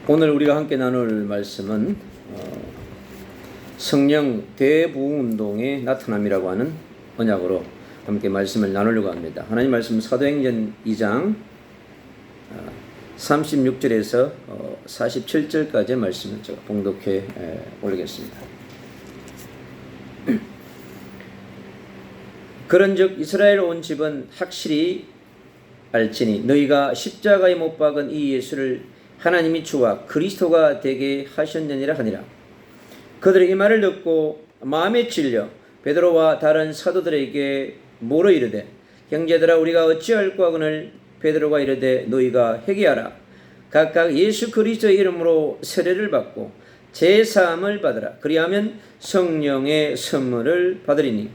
오늘 우리가 함께 나눌 말씀은 성령 대부흥운동의 나타남이라고 하는 언약으로 함께 말씀을 나누려고 합니다. 하나님 말씀 사도행전 2장 36절에서 47절까지의 말씀을 제가 봉독해 올리겠습니다. 그런즉 이스라엘 온 집은 확실히 알지니 너희가 십자가에 못 박은 이 예수를 하나님이 주와 그리스도가 되게 하셨느니라 하니라. 그들이 이 말을 듣고 마음에 찔려 베드로와 다른 사도들에게 물어 이르되 형제들아 우리가 어찌할꼬 하거늘 베드로가 이르되 너희가 회개하라. 각각 예수 그리스도의 이름으로 세례를 받고 제사함을 받으라. 그리하면 성령의 선물을 받으리니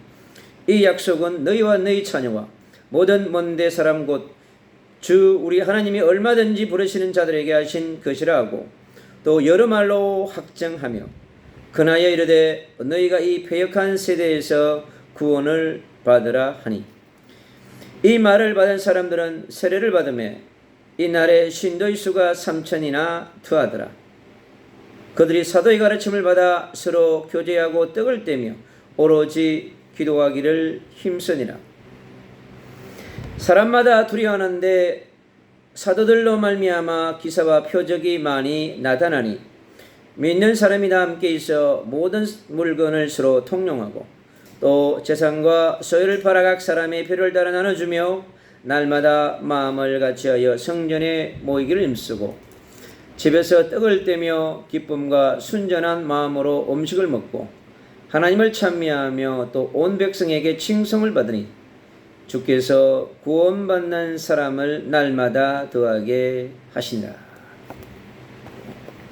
이 약속은 너희와 너희 자녀와 모든 먼데 사람 곧 주 우리 하나님이 얼마든지 부르시는 자들에게 하신 것이라 하고 또 여러 말로 확정하며 그나여 이르되 너희가 이 패역한 세대에서 구원을 받으라 하니 이 말을 받은 사람들은 세례를 받으며 이 날에 신도의 수가 3,000이나 더하더라. 그들이 사도의 가르침을 받아 서로 교제하고 떡을 떼며 오로지 기도하기를 힘쓰니라. 사람마다 두려워하는데 사도들로 말미암아 기사와 표적이 많이 나타나니 믿는 사람이 다 함께 있어 모든 물건을 서로 통용하고 또 재산과 소유를 팔아 각 사람의 필요를 따라 나눠주며 날마다 마음을 같이하여 성전에 모이기를 힘쓰고 집에서 떡을 떼며 기쁨과 순전한 마음으로 음식을 먹고 하나님을 찬미하며 또 온 백성에게 칭송을 받으니 주께서 구원받는 사람을 날마다 더하게 하시니라.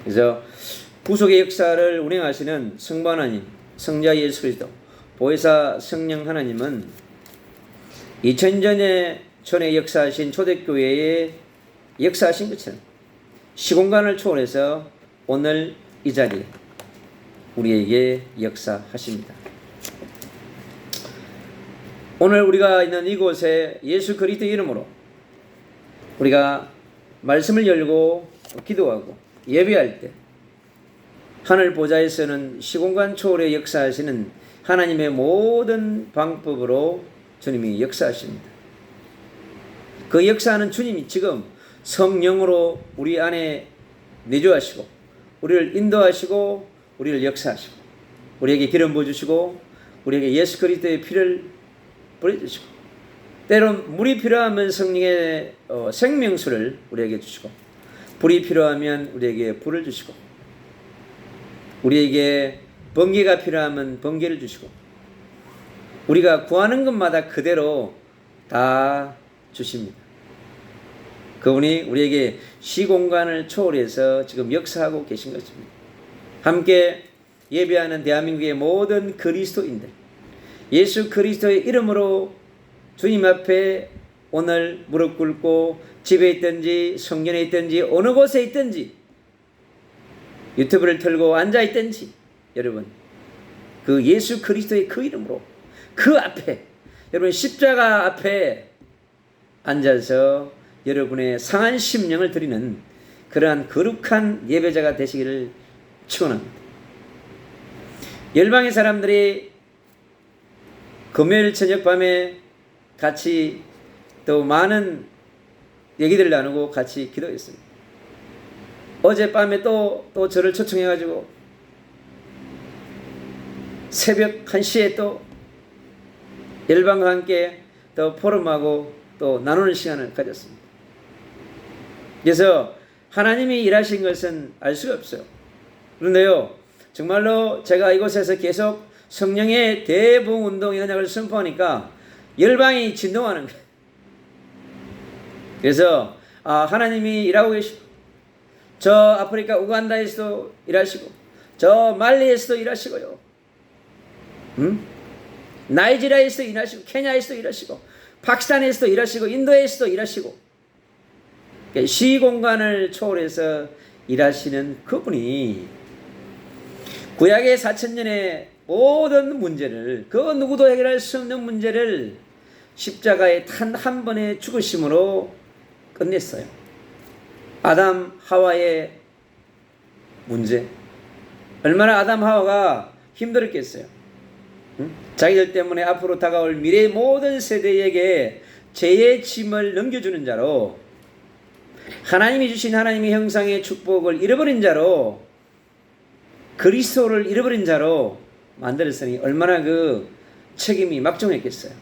그래서 구속의 역사를 운행하시는 성부 하나님, 성자 예수 그리스도, 보혜사 성령 하나님은 2000년 전에 역사하신 초대교회의 역사하신 것처럼 시공간을 초월해서 오늘 이 자리에 우리에게 역사하십니다. 오늘 우리가 있는 이곳에 예수 그리스도의 이름으로 우리가 말씀을 열고 기도하고 예배할 때 하늘 보좌에서는 시공간 초월에 역사하시는 하나님의 모든 방법으로 주님이 역사하십니다. 그 역사하는 주님이 지금 성령으로 우리 안에 내주하시고 우리를 인도하시고 우리를 역사하시고 우리에게 기름 부어주시고 우리에게 예수 그리스도의 피를 뿌려주시고 때론 물이 필요하면 성령의 생명수를 우리에게 주시고 불이 필요하면 우리에게 불을 주시고 우리에게 번개가 필요하면 번개를 주시고 우리가 구하는 것마다 그대로 다 주십니다. 그분이 우리에게 시공간을 초월해서 지금 역사하고 계신 것입니다. 함께 예배하는 대한민국의 모든 그리스도인들 예수 그리스도의 이름으로 주님 앞에 오늘 무릎 꿇고 집에 있든지 성전에 있든지 어느 곳에 있든지 유튜브를 틀고 앉아 있든지 여러분 그 예수 그리스도의 그 이름으로 그 앞에 여러분 십자가 앞에 앉아서 여러분의 상한 심령을 드리는 그러한 거룩한 예배자가 되시기를 축원합니다. 열방의 사람들이 금요일 저녁 밤에 같이 또 많은 얘기들을 나누고 같이 기도했습니다. 어젯밤에 또 저를 초청해가지고 새벽 1시에 또 열방과 함께 또 포럼하고 또 나누는 시간을 가졌습니다. 그래서 하나님이 일하신 것은 알 수가 없어요. 그런데요, 정말로 제가 이곳에서 계속 성령의 대부흥운동의 언약을 선포하니까 열방이 진동하는 거예요. 그래서 하나님이 일하고 계시고 저 아프리카 우간다에서도 일하시고 저 말리에서도 일하시고요. 나이지리아에서도 일하시고 케냐에서도 일하시고 파키스탄에서도 일하시고 인도에서도 일하시고 시공간을 초월해서 일하시는 그분이 구약의 4,000년의 모든 문제를 그 누구도 해결할 수 없는 문제를 십자가의 단 한 번의 죽으심으로 끝냈어요. 아담 하와의 문제. 얼마나 아담 하와가 힘들었겠어요. 응? 자기들 때문에 앞으로 다가올 미래의 모든 세대에게 죄의 짐을 넘겨주는 자로, 하나님이 주신 하나님의 형상의 축복을 잃어버린 자로, 그리스도를 잃어버린 자로 만들었으니 얼마나 그 책임이 막중했겠어요.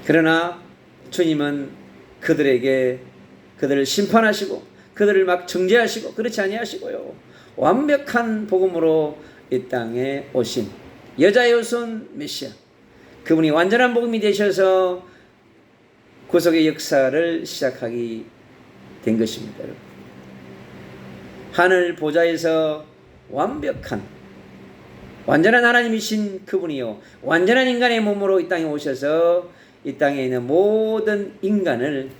그러나 주님은 그들을 심판하시고 그들을 막 정죄하시고 그렇지 아니하시고요, 완벽한 복음으로 이 땅에 오신 여자의 후손 메시아, 그분이 완전한 복음이 되셔서 구속의 역사를 시작하게 된 것입니다. 여러분. 하늘 보좌에서 완전한 하나님이신 그분이요, 완전한 인간의 몸으로 이 땅에 오셔서 이 땅에 있는 모든 인간을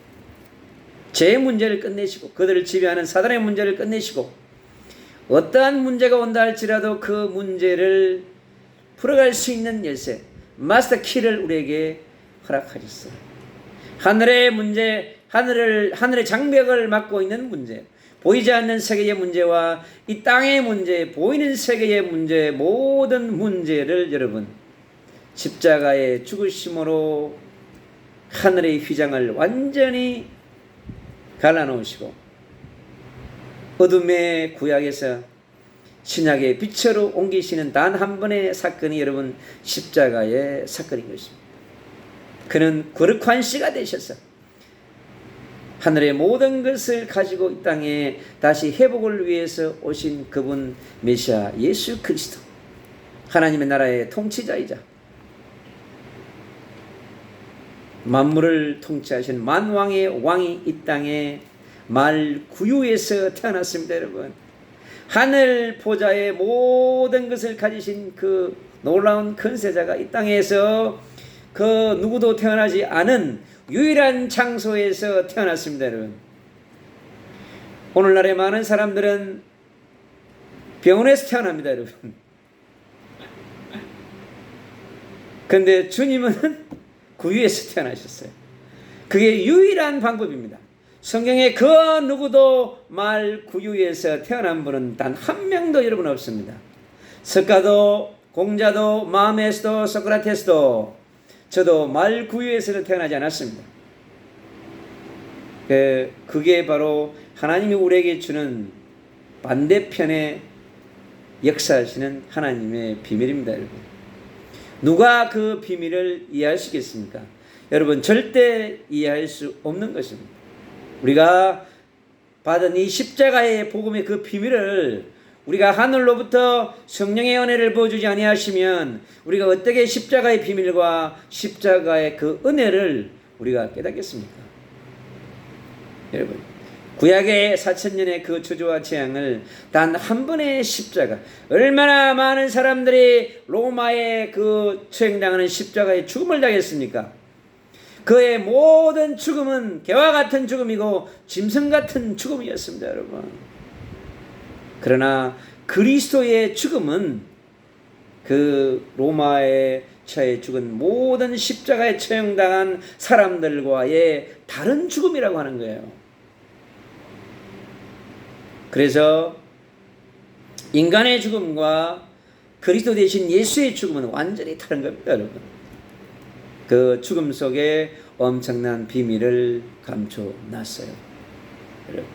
죄의 문제를 끝내시고 그들을 지배하는 사단의 문제를 끝내시고 어떠한 문제가 온다 할지라도 그 문제를 풀어갈 수 있는 열쇠, 마스터 키를 우리에게 허락하셨어요. 하늘의 문제, 하늘의 장벽을 막고 있는 문제, 보이지 않는 세계의 문제와 이 땅의 문제, 보이는 세계의 문제, 모든 문제를 여러분 십자가의 죽으심으로 하늘의 휘장을 완전히 갈라놓으시고 어둠의 구약에서 신약의 빛으로 옮기시는 단 한 번의 사건이 여러분 십자가의 사건인 것입니다. 그는 거룩한 씨가 되셔서 하늘의 모든 것을 가지고 이 땅에 다시 회복을 위해서 오신 그분 메시아 예수 그리스도, 하나님의 나라의 통치자이자 만물을 통치하신 만왕의 왕이 이 땅에 말구유에서 태어났습니다. 여러분, 하늘 보좌의 모든 것을 가지신 그 놀라운 권세자가 이 땅에서 그 누구도 태어나지 않은 유일한 장소에서 태어났습니다. 여러분, 오늘날의 많은 사람들은 병원에서 태어납니다. 여러분, 근데 주님은 구유에서 태어나셨어요. 그게 유일한 방법입니다. 성경에 그 누구도 말 구유에서 태어난 분은 단 한 명도 여러분 없습니다. 석가도, 공자도, 마음에서도, 소크라테스도, 저도 말 구유에서는 태어나지 않았습니다. 그게 바로 하나님이 우리에게 주는 반대편에 역사하시는 하나님의 비밀입니다. 여러분, 누가 그 비밀을 이해할 수 있겠습니까? 여러분, 절대 이해할 수 없는 것입니다. 우리가 받은 이 십자가의 복음의 그 비밀을 우리가 하늘로부터 성령의 은혜를 보여주지 아니하시면 우리가 어떻게 십자가의 비밀과 십자가의 그 은혜를 우리가 깨닫겠습니까? 여러분, 구약의 4000년의 그 저주와 재앙을 단 한 번의 십자가, 얼마나 많은 사람들이 로마의 그 처형당하는 십자가의 죽음을 당했습니까? 그의 모든 죽음은 개와 같은 죽음이고 짐승 같은 죽음이었습니다. 여러분, 그러나 그리스도의 죽음은 그 로마의 처에 죽은 모든 십자가에 처형당한 사람들과의 다른 죽음이라고 하는 거예요. 그래서 인간의 죽음과 그리스도 대신 예수의 죽음은 완전히 다른 겁니다. 여러분, 그 죽음 속에 엄청난 비밀을 감춰놨어요. 여러분,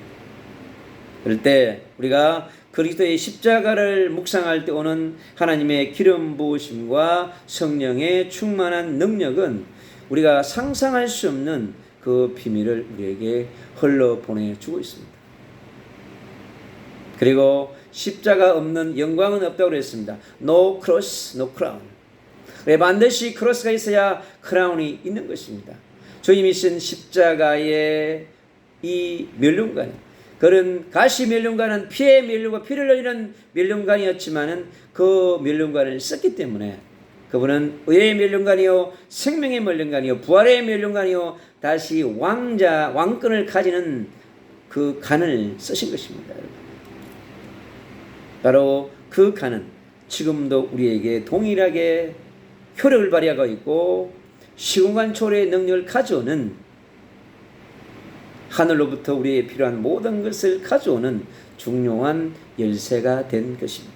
그럴 때 우리가 그리스도의 십자가를 묵상할 때 오는 하나님의 기름 부으심과 성령의 충만한 능력은 우리가 상상할 수 없는 그 비밀을 우리에게 흘러보내주고 있습니다. 그리고 십자가 없는 영광은 없다고 그랬습니다. No cross, no crown. 왜 반드시 크로스가 있어야 크라운이 있는 것입니다. 주님이 쓴 십자가의 이 멸륜관, 그런 가시 멸륜관은 피의 멸륜관, 피를 흘리는 멸륜관이었지만은 그 멸륜관을 썼기 때문에 그분은 의의 멸륜관이요, 생명의 멸륜관이요, 부활의 멸륜관이요, 다시 왕권을 가지는 그 간을 쓰신 것입니다. 여러분, 바로 그 간은 지금도 우리에게 동일하게 효력을 발휘하고 있고 시공간 초래의 능력을 가져오는 하늘로부터 우리의 필요한 모든 것을 가져오는 중요한 열쇠가 된 것입니다.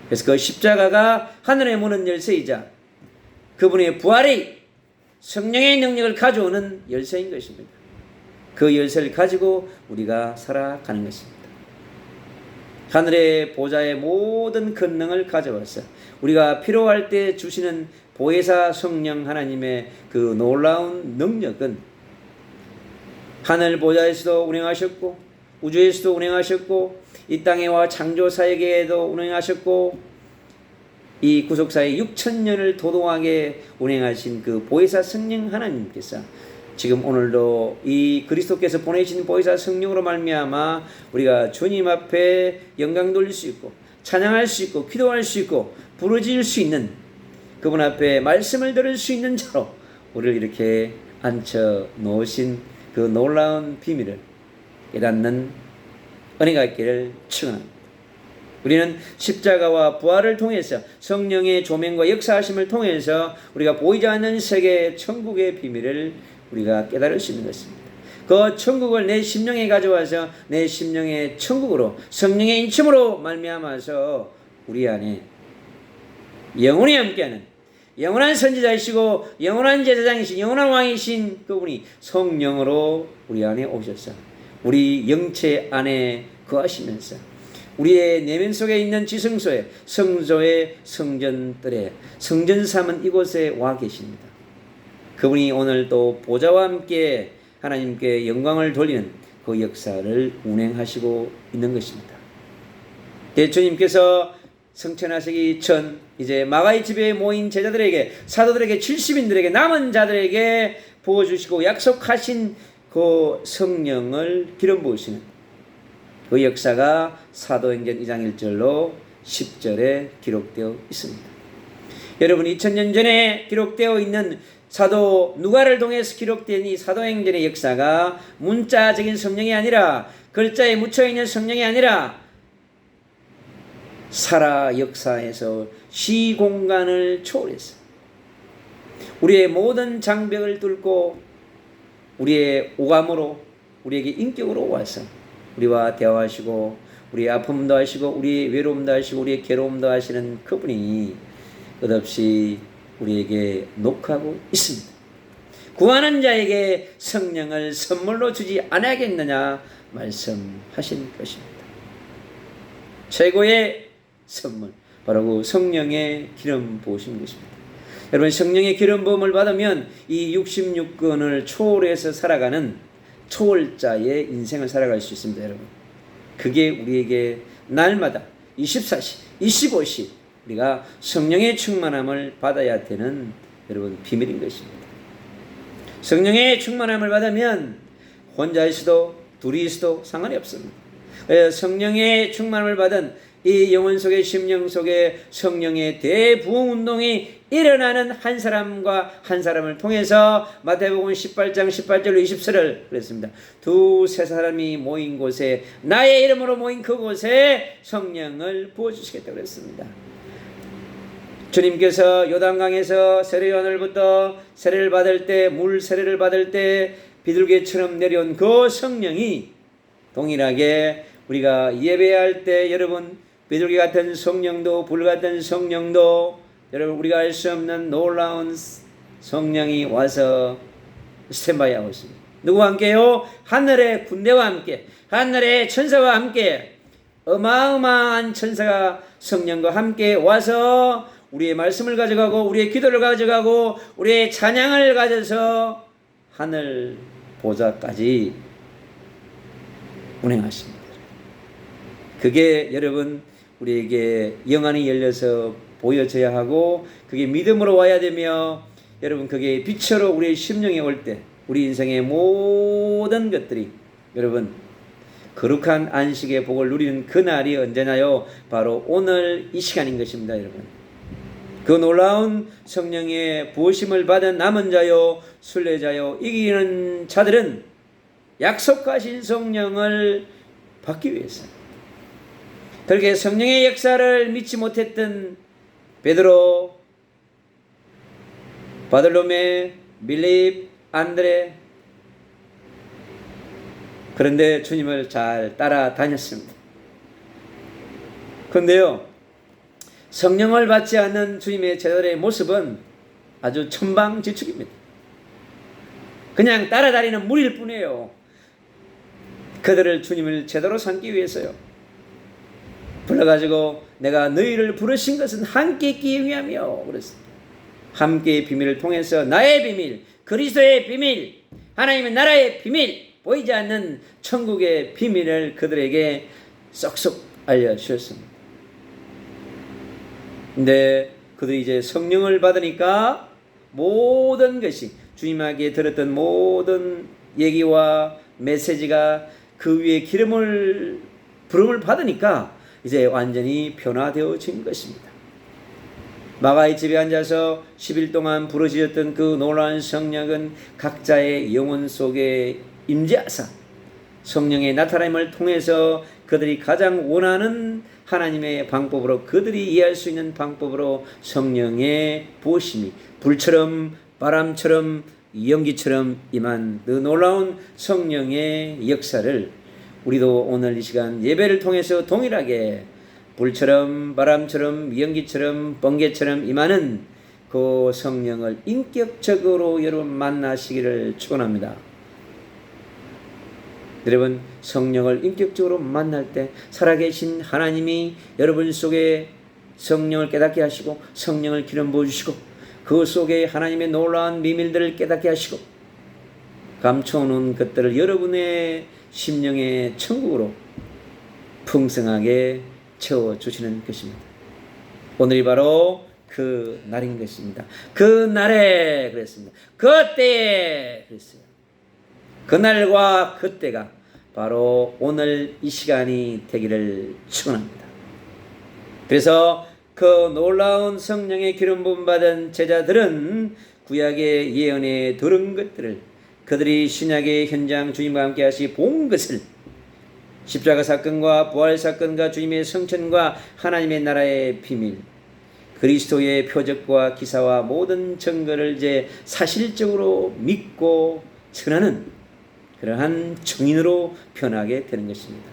그래서 그 십자가가 하늘의 문은 열쇠이자 그분의 부활이 성령의 능력을 가져오는 열쇠인 것입니다. 그 열쇠를 가지고 우리가 살아가는 것입니다. 하늘의 보좌의 모든 권능을 가져와서 우리가 필요할 때 주시는 보혜사 성령 하나님의 그 놀라운 능력은 하늘 보좌에서도 운행하셨고 우주에서도 운행하셨고 이 땅에와 창조사에게도 운행하셨고 이 구속사의 6,000년을 도동하게 운행하신 그 보혜사 성령 하나님께서 지금 오늘도 이 그리스도께서 보내신 보혜사 성령으로 말미암아 우리가 주님 앞에 영광 돌릴 수 있고 찬양할 수 있고 기도할 수 있고 부르짖을 수 있는 그분 앞에 말씀을 들을 수 있는 자로 우리를 이렇게 앉혀 놓으신 그 놀라운 비밀을 깨닫는 은혜가 있기를 축원합니다. 우리는 십자가와 부활을 통해서 성령의 조명과 역사하심을 통해서 우리가 보이지 않는 세계 천국의 비밀을 우리가 깨달을 수 있는 것입니다. 그 천국을 내 심령에 가져와서 내 심령의 천국으로 성령의 인침으로 말미암아서 우리 안에 영원히 함께하는 영원한 선지자이시고 영원한 제사장이신 영원한 왕이신 그분이 성령으로 우리 안에 오셔서 우리 영체 안에 거하시면서 우리의 내면 속에 있는 지성소에 성소의 성전들에 성전 삼은 이곳에 와 계십니다. 그분이 오늘 또 보좌와 함께 하나님께 영광을 돌리는 그 역사를 운행하시고 있는 것입니다. 주님께서 성천하시기 전 이제 마가의 집에 모인 제자들에게 사도들에게 70인들에게 남은 자들에게 부어주시고 약속하신 그 성령을 기름 부으시는 그 역사가 사도행전 2장 1절로 10절에 기록되어 있습니다. 여러분 2000년 전에 기록되어 있는 사도 누가를 통해서 기록된 이 사도행전의 역사가 문자적인 성령이 아니라 글자에 묻혀있는 성령이 아니라 살아 역사에서 시공간을 초월해서 우리의 모든 장벽을 뚫고 우리의 오감으로 우리에게 인격으로 와서 우리와 대화하시고 우리의 아픔도 하시고 우리의 외로움도 하시고 우리의 괴로움도 하시는 그분이 끝없이 우리에게 녹하고 있습니다. 구하는 자에게 성령을 선물로 주지 않아야겠느냐 말씀하신 것입니다. 최고의 선물 바로 그 성령의 기름 부으신 것입니다. 여러분 성령의 기름 부음을 받으면 이 66권을 초월해서 살아가는 초월자의 인생을 살아갈 수 있습니다. 여러분 그게 우리에게 날마다 24시 25시 우리가 성령의 충만함을 받아야 되는 여러분 비밀인 것입니다. 성령의 충만함을 받으면 혼자 있어도 둘이 있어도 상관이 없습니다. 성령의 충만함을 받은 이 영혼 속에 심령 속에 성령의 대부흥 운동이 일어나는 한 사람과 한 사람을 통해서 마태복음 18장 18절로 20절을 그랬습니다. 두세 사람이 모인 곳에 나의 이름으로 모인 그곳에 성령을 부어주시겠다고 그랬습니다. 주님께서 요단강에서 세례요한으로부터 세례를 받을 때 물 세례를 받을 때 비둘기처럼 내려온 그 성령이 동일하게 우리가 예배할 때 여러분 비둘기 같은 성령도 불 같은 성령도 여러분 우리가 알 수 없는 놀라운 성령이 와서 스탠바이 하고 있습니다. 누구와 함께요? 하늘의 군대와 함께 하늘의 천사와 함께 어마어마한 천사가 성령과 함께 와서 우리의 말씀을 가져가고 우리의 기도를 가져가고 우리의 찬양을 가져서 하늘 보좌까지 운행하십니다. 그게 여러분 우리에게 영안이 열려서 보여져야 하고 그게 믿음으로 와야 되며 여러분 그게 빛으로 우리의 심령에 올 때 우리 인생의 모든 것들이 여러분 거룩한 안식의 복을 누리는 그날이 언제나요? 바로 오늘 이 시간인 것입니다. 여러분 그 놀라운 성령의 부으심을 받은 남은 자요 순례자요 이기는 자들은 약속하신 성령을 받기 위해서 그렇게 성령의 역사를 믿지 못했던 베드로, 바돌로메, 빌립, 안드레 그런데 주님을 잘 따라다녔습니다. 그런데요, 성령을 받지 않는 주님의 제자들의 모습은 아주 천방지축입니다. 그냥 따라다니는 무리일 뿐이에요. 그들을 주님을 제대로 삼기 위해서요, 불러가지고 내가 너희를 부르신 것은 함께 있기 위함이요 그랬습니다. 함께의 비밀을 통해서 나의 비밀, 그리스도의 비밀, 하나님의 나라의 비밀, 보이지 않는 천국의 비밀을 그들에게 쏙쏙 알려주셨습니다. 근데 그들이 이제 성령을 받으니까 모든 것이, 주님에게 들었던 모든 얘기와 메시지가 그 위에 부름을 받으니까 이제 완전히 변화되어진 것입니다. 마가의 집에 앉아서 10일 동안 부르짖었던 그 놀라운 성령은 각자의 영혼 속에 임재하사 성령의 나타남을 통해서 그들이 가장 원하는 하나님의 방법으로, 그들이 이해할 수 있는 방법으로 성령의 부으심이 불처럼 바람처럼 연기처럼 임한 그 놀라운 성령의 역사를 우리도 오늘 이 시간 예배를 통해서 동일하게 불처럼 바람처럼 연기처럼 번개처럼 임하는 그 성령을 인격적으로 여러분 만나시기를 축원합니다. 여러분, 성령을 인격적으로 만날 때 살아계신 하나님이 여러분 속에 성령을 깨닫게 하시고 성령을 기름 부어주시고 그 속에 하나님의 놀라운 비밀들을 깨닫게 하시고 감춰놓은 것들을 여러분의 심령의 천국으로 풍성하게 채워주시는 것입니다. 오늘이 바로 그 날인 것입니다. 그 날에 그랬습니다. 그때에 그랬어요. 그날과 그때가 바로 오늘 이 시간이 되기를 축원합니다. 그래서 그 놀라운 성령의 기름 부음 받은 제자들은 구약의 예언에 들은 것들을, 그들이 신약의 현장 주님과 함께 하시 본 것을, 십자가 사건과 부활 사건과 주님의 성천과 하나님의 나라의 비밀, 그리스도의 표적과 기사와 모든 증거를 이제 사실적으로 믿고 전하는 그러한 증인으로 변하게 되는 것입니다.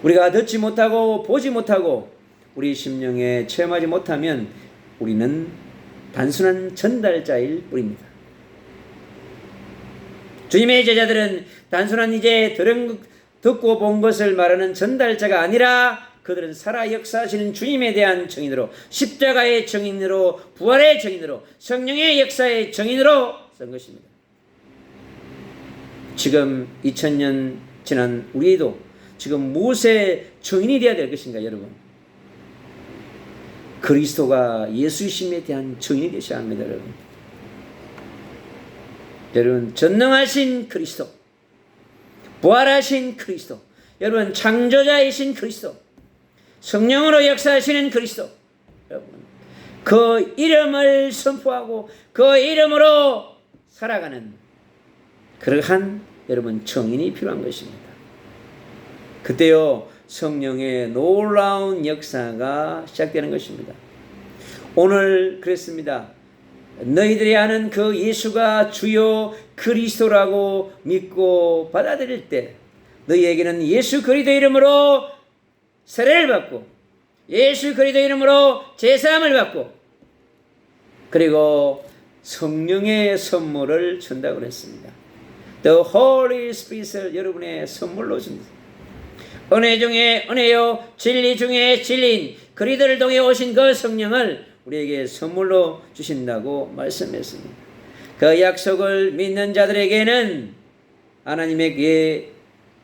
우리가 듣지 못하고 보지 못하고 우리 심령에 체험하지 못하면 우리는 단순한 전달자일 뿐입니다. 주님의 제자들은 단순한 이제 듣고 본 것을 말하는 전달자가 아니라 그들은 살아 역사하시는 주님에 대한 증인으로, 십자가의 증인으로, 부활의 증인으로, 성령의 역사의 증인으로 쓴 것입니다. 지금 2000년 지난 우리도 지금 무엇의 증인이 되어야 될 것인가 여러분? 그리스도가 예수심에 대한 증인이 되셔야 합니다. 여러분 전능하신 그리스도, 부활하신 그리스도, 여러분 창조자이신 그리스도, 성령으로 역사하시는 그리스도, 여러분 그 이름을 선포하고 그 이름으로 살아가는 그러한 여러분 증인이 필요한 것입니다. 그때요 성령의 놀라운 역사가 시작되는 것입니다. 오늘 그랬습니다. 너희들이 아는 그 예수가 주요 그리스도라고 믿고 받아들일 때 너희에게는 예수 그리스도 이름으로 세례를 받고 예수 그리스도 이름으로 제사함을 받고 그리고 성령의 선물을 준다고 했습니다. The Holy Spirit을 여러분의 선물로 줍니다. 은혜 중에 은혜요 진리 중에 진리인 그리스도를 통해 오신 그 성령을 우리에게 선물로 주신다고 말씀했습니다. 그 약속을 믿는 자들에게는 하나님의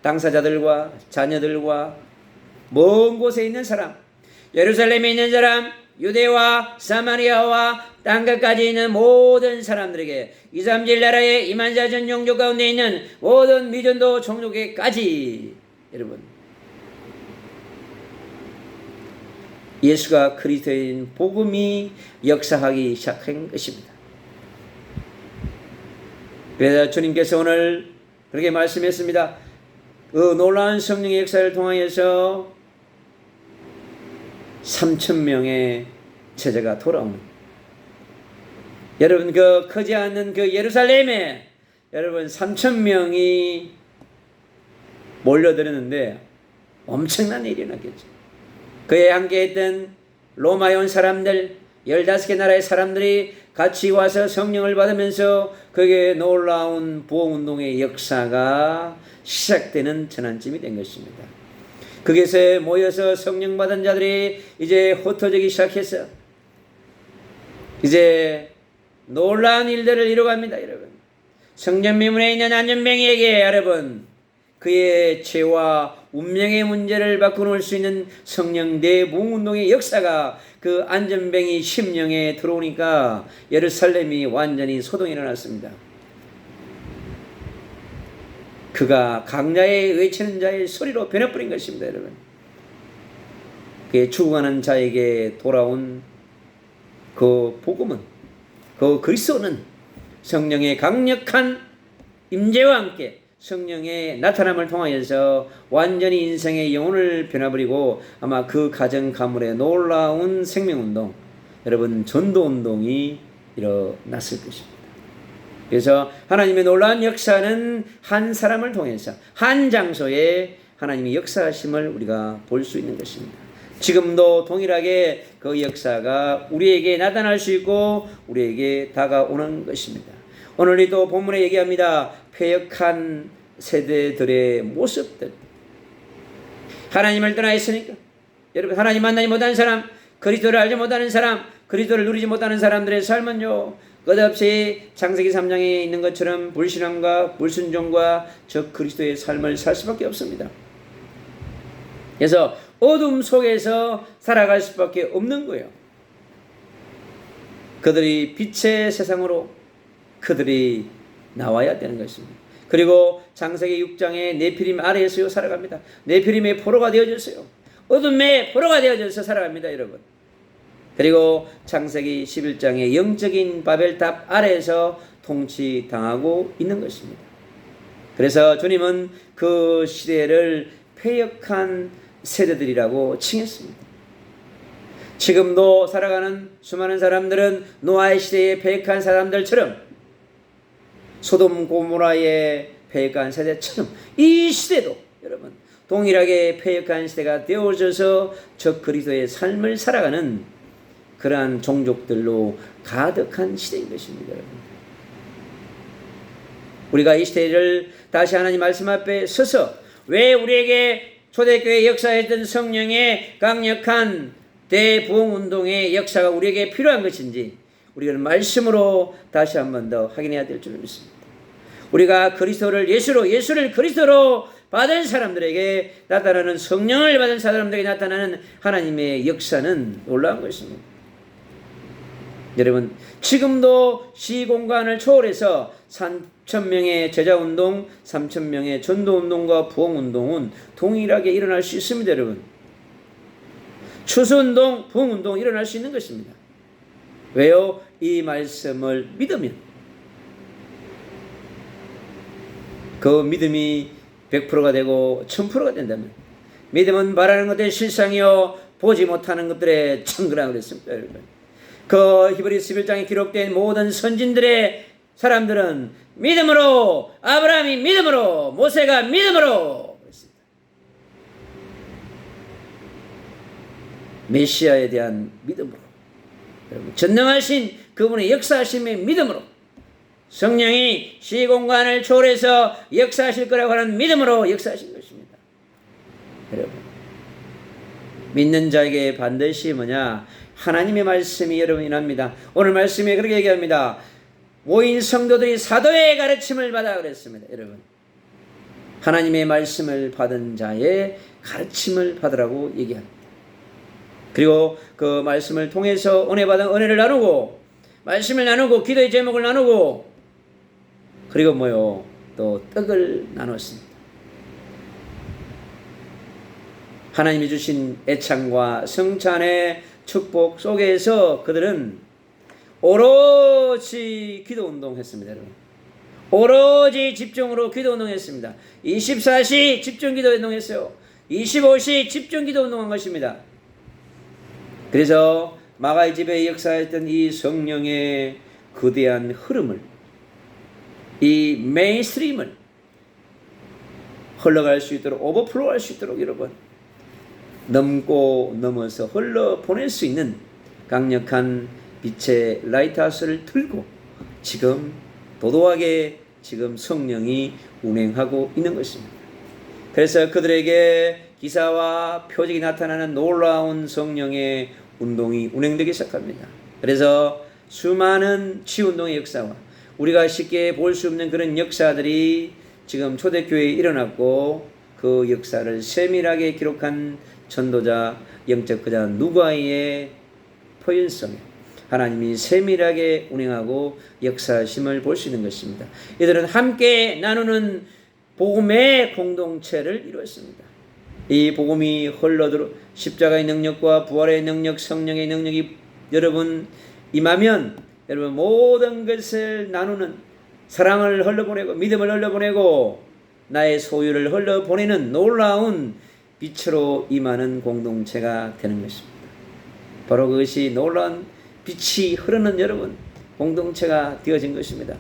당사자들과 자녀들과 먼 곳에 있는 사람, 예루살렘에 있는 사람, 유대와 사마리아와 땅끝까지 있는 모든 사람들에게 2, 3질 나라에 이만자 전 종족 가운데 있는 모든 미전도 종족에까지 여러분 예수가 그리스도인 복음이 역사하기 시작한 것입니다. 그래서 주님께서 오늘 그렇게 말씀했습니다. 그 놀라운 성령의 역사를 통하여서 3,000명의 제자가 돌아오는, 여러분 그 크지 않는 그 예루살렘에 여러분 3,000명이 몰려들었는데 엄청난 일이 일어났겠죠. 그에 함께했던 로마에 온 사람들 15개 나라의 사람들이 같이 와서 성령을 받으면서 그게 놀라운 부흥운동의 역사가 시작되는 전환점이 된 것입니다. 거기서 모여서 성령 받은 자들이 이제 흩어지기 시작해서 이제 놀라운 일들을 이루어갑니다. 여러분, 성전미문에 있는 안전뱅이에게 여러분 그의 죄와 운명의 문제를 바꿔놓을 수 있는 성령 대부흥운동의 역사가 그 안전뱅이 심령에 들어오니까 예루살렘이 완전히 소동이 일어났습니다. 그가 강야에 외치는 자의 소리로 변해버린 것입니다. 여러분, 그의 죽어가는 자에게 돌아온 그 복음은, 그 그리스도는 성령의 강력한 임재와 함께 성령의 나타남을 통하여서 완전히 인생의 영혼을 변화버리고 아마 그 가정 가문의 놀라운 생명운동, 여러분 전도운동이 일어났을 것입니다. 그래서 하나님의 놀라운 역사는 한 사람을 통해서 한 장소에 하나님이 역사하심을 우리가 볼 수 있는 것입니다. 지금도 동일하게 그 역사가 우리에게 나타날 수 있고 우리에게 다가오는 것입니다. 오늘 또 본문에 얘기합니다. 패역한 세대들의 모습들. 하나님을 떠나 있으니까 여러분, 하나님 만나지 못하는 사람, 그리스도를 알지 못하는 사람, 그리스도를 누리지 못하는 사람들의 삶은요 끝없이 창세기 3장에 있는 것처럼 불신앙과 불순종과 적 그리스도의 삶을 살 수밖에 없습니다. 그래서 어둠 속에서 살아갈 수밖에 없는 거예요. 그들이 빛의 세상으로 그들이 나와야 되는 것입니다. 그리고 창세기 6장에 네피림 아래에서 살아갑니다. 네피림의 포로가 되어졌어요. 어둠의 포로가 되어져서 살아갑니다. 여러분. 그리고 창세기 11장의 영적인 바벨탑 아래에서 통치당하고 있는 것입니다. 그래서 주님은 그 시대를 패역한 세대들이라고 칭했습니다. 지금도 살아가는 수많은 사람들은 노아의 시대에 패역한 사람들처럼 소돔 고모라의 패역한 세대처럼 이 시대도 여러분 동일하게 패역한 시대가 되어져서 적 그리스도의 삶을 살아가는 그러한 종족들로 가득한 시대인 것입니다. 여러분. 우리가 이 시대를 다시 하나님 말씀 앞에 서서 왜 우리에게 초대교회 역사했던 성령의 강력한 대부흥운동의 역사가 우리에게 필요한 것인지 우리는 말씀으로 다시 한 번 더 확인해야 될 줄 믿습니다. 우리가 그리스도를 예수를 그리스도로 받은 사람들에게 나타나는, 성령을 받은 사람들에게 나타나는 하나님의 역사는 놀라운 것입니다. 여러분, 지금도 시공간을 초월해서 3,000명의 제자운동, 3,000명의 전도운동과 부흥운동은 동일하게 일어날 수 있습니다. 여러분, 추수운동, 부흥운동 일어날 수 있는 것입니다. 왜요? 이 말씀을 믿으면, 그 믿음이 100%가 되고 1000%가 된다면, 믿음은 바라는 것들의 실상이요 보지 못하는 것들의 청거라 그랬습니다. 여러분, 그 히브리서 11장에 기록된 모든 선진들의 사람들은 믿음으로, 아브라함이 믿음으로, 모세가 믿음으로 그랬습니다. 메시아에 대한 믿음으로, 여러분, 전능하신 그분의 역사하심의 믿음으로, 성령이 시공간을 초월해서 역사하실 거라고 하는 믿음으로 역사하신 것입니다. 여러분, 믿는 자에게 반드시 뭐냐? 하나님의 말씀이 여러분 일어납니다. 오늘 말씀에 그렇게 얘기합니다. 모인 성도들이 사도의 가르침을 받아 그랬습니다. 여러분, 하나님의 말씀을 받은 자의 가르침을 받으라고 얘기합니다. 그리고 그 말씀을 통해서 은혜 받은 은혜를 나누고, 말씀을 나누고, 기도의 제목을 나누고, 그리고 뭐요? 또 떡을 나눴습니다. 하나님이 주신 애창과 성찬의 축복 속에서 그들은 오로지 기도운동 했습니다. 여러분, 오로지 집중으로 기도운동 했습니다. 24시 집중기도 운동했어요. 25시 집중기도 운동한 것입니다. 그래서 마가의 집에 역사했던 이 성령의 거대한 흐름을, 이 메인스트림을 흘러갈 수 있도록, 오버플로우 할 수 있도록 여러분 넘고 넘어서 흘러 보낼 수 있는 강력한 빛의 라이트하우스를 들고 지금 도도하게 지금 성령이 운행하고 있는 것입니다. 그래서 그들에게 기사와 표적이 나타나는 놀라운 성령의 운동이 운행되기 시작합니다. 그래서 수많은 치유운동의 역사와 우리가 쉽게 볼 수 없는 그런 역사들이 지금 초대교회에 일어났고, 그 역사를 세밀하게 기록한 전도자, 영적 그자 누가의 표현성에 하나님이 세밀하게 운행하고 역사심을 볼 수 있는 것입니다. 이들은 함께 나누는 복음의 공동체를 이루었습니다. 이 복음이 흘러들어 십자가의 능력과 부활의 능력, 성령의 능력이 여러분 임하면 여러분 모든 것을 나누는, 사랑을 흘러보내고 믿음을 흘러보내고 나의 소유를 흘러보내는 놀라운 빛으로 임하는 공동체가 되는 것입니다. 바로 그것이 놀라운 빛이 흐르는 여러분 공동체가 되어진 것입니다.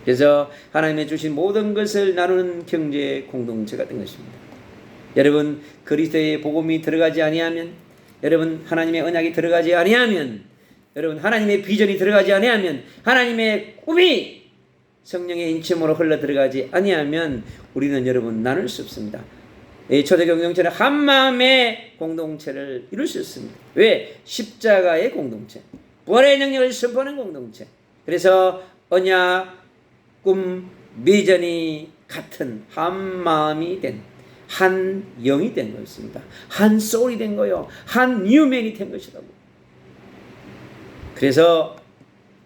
그래서 하나님의 주신 모든 것을 나누는 경제의 공동체가 된 것입니다. 여러분 그리스도의 복음이 들어가지 아니하면, 여러분 하나님의 언약이 들어가지 아니하면, 여러분 하나님의 비전이 들어가지 아니하면, 하나님의 꿈이 성령의 인침으로 흘러 들어가지 아니하면 우리는 여러분 나눌 수 없습니다. 이 초대 공동체는 한 마음의 공동체를 이룰 수 있습니다. 왜? 십자가의 공동체, 부활의 능력을 선포하는 공동체. 그래서 언약, 꿈, 비전이 같은 한 마음이 된, 한 영이 된 것입니다. 한 소울이 된 거요, 한 뉴맨이 된 것이라고. 그래서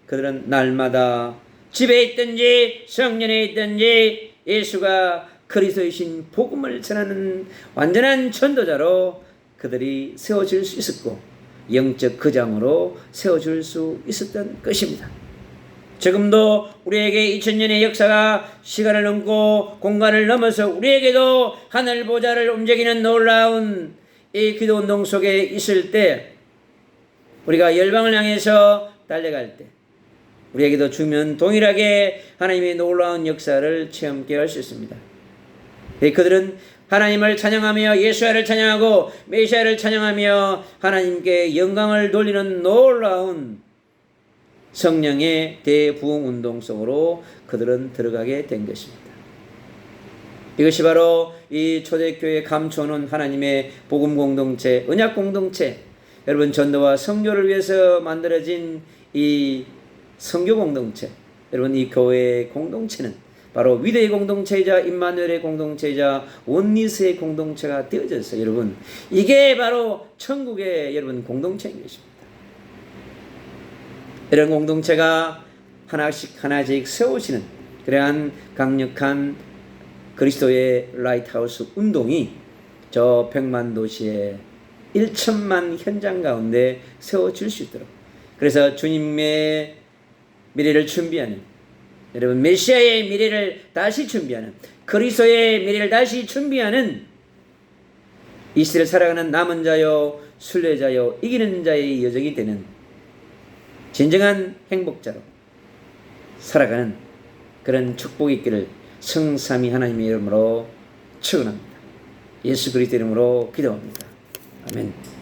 그들은 날마다 집에 있든지 성전에 있든지 예수가 그리스도이신 복음을 전하는 완전한 전도자로 그들이 세워질 수 있었고, 영적 거장으로 세워질 수 있었던 것입니다. 지금도 우리에게 2000년의 역사가 시간을 넘고 공간을 넘어서 우리에게도 하늘 보좌를 움직이는 놀라운 이 기도운동 속에 있을 때, 우리가 열방을 향해서 달려갈 때 우리에게도 주면 동일하게 하나님의 놀라운 역사를 체험케 할 수 있습니다. 그들은 하나님을 찬양하며 예수야를 찬양하고 메시아를 찬양하며 하나님께 영광을 돌리는 놀라운 성령의 대부흥 운동 속으로 그들은 들어가게 된 것입니다. 이것이 바로 이 초대교회에 감춰놓은 하나님의 복음 공동체, 언약 공동체, 여러분 전도와 선교를 위해서 만들어진 이 선교 공동체, 여러분 이 교회의 공동체는 바로 위대의 공동체이자 임마누엘의 공동체이자 원리스의 공동체가 되어졌어요. 여러분 이게 바로 천국의 여러분 공동체인 것입니다. 이런 공동체가 하나씩 하나씩 세우시는 그러한 강력한 그리스도의 라이트하우스 운동이 저 100만 도시의 1천만 현장 가운데 세워질 수 있도록, 그래서 주님의 미래를 준비하는, 여러분 메시아의 미래를 다시 준비하는, 그리스도의 미래를 다시 준비하는 이 시대를 살아가는 남은 자요 순례자요 이기는 자의 여정이 되는 진정한 행복자로 살아가는 그런 축복이 있기를 성삼위 하나님의 이름으로 축원합니다. 예수 그리스도 이름으로 기도합니다. 아멘.